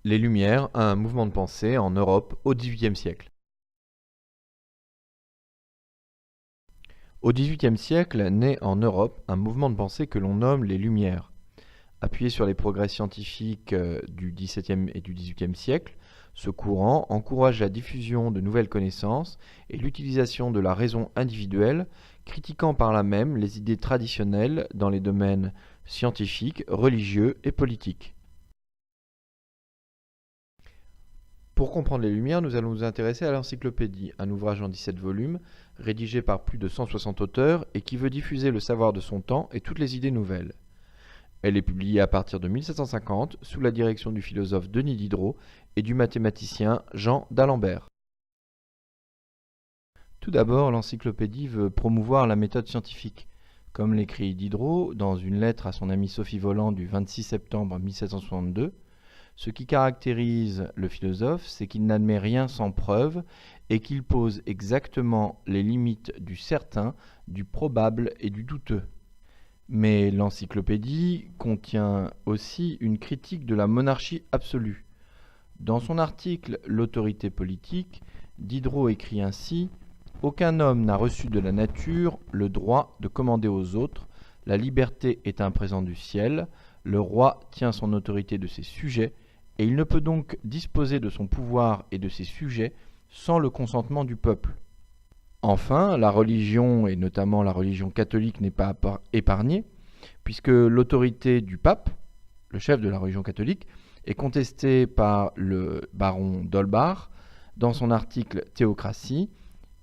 Les Lumières, un mouvement de pensée en Europe au XVIIIe siècle. Au XVIIIe siècle naît en Europe un mouvement de pensée que l'on nomme les Lumières. Appuyé sur les progrès scientifiques du XVIIe et du XVIIIe siècle, ce courant encourage la diffusion de nouvelles connaissances et l'utilisation de la raison individuelle, critiquant par là même les idées traditionnelles dans les domaines scientifiques, religieux et politiques. Pour comprendre les Lumières, nous allons nous intéresser à l'Encyclopédie, un ouvrage en 17 volumes, rédigé par plus de 160 auteurs et qui veut diffuser le savoir de son temps et toutes les idées nouvelles. Elle est publiée à partir de 1750 sous la direction du philosophe Denis Diderot et du mathématicien Jean d'Alembert. Tout d'abord, l'encyclopédie veut promouvoir la méthode scientifique. Comme l'écrit Diderot dans une lettre à son amie Sophie Voland du 26 septembre 1762, ce qui caractérise le philosophe, c'est qu'il n'admet rien sans preuve et qu'il pose exactement les limites du certain, du probable et du douteux. Mais l'encyclopédie contient aussi une critique de la monarchie absolue. Dans son article L'autorité politique, Diderot écrit ainsi « Aucun homme n'a reçu de la nature le droit de commander aux autres, la liberté est un présent du ciel, le roi tient son autorité de ses sujets, et il ne peut donc disposer de son pouvoir et de ses sujets sans le consentement du peuple. » Enfin, la religion, et notamment la religion catholique, n'est pas épargnée, puisque l'autorité du pape, le chef de la religion catholique, est contestée par le baron d'Holbach dans son article Théocratie.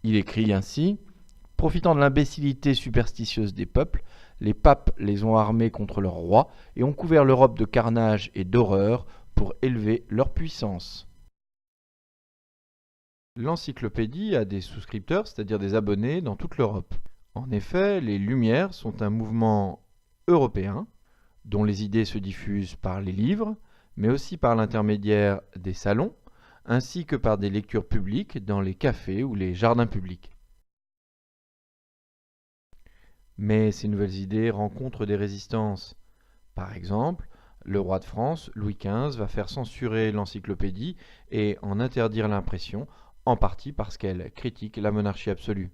Il écrit ainsi « Profitant de l'imbécilité superstitieuse des peuples, les papes les ont armés contre leur roi et ont couvert l'Europe de carnage et d'horreur pour élever leur puissance. » L'encyclopédie a des souscripteurs, c'est-à-dire des abonnés dans toute l'Europe. En effet, les Lumières sont un mouvement européen dont les idées se diffusent par les livres, mais aussi par l'intermédiaire des salons, ainsi que par des lectures publiques dans les cafés ou les jardins publics. Mais ces nouvelles idées rencontrent des résistances. Par exemple, le roi de France, Louis XV, va faire censurer l'encyclopédie et en interdire l'impression, en partie parce qu'elle critique la monarchie absolue.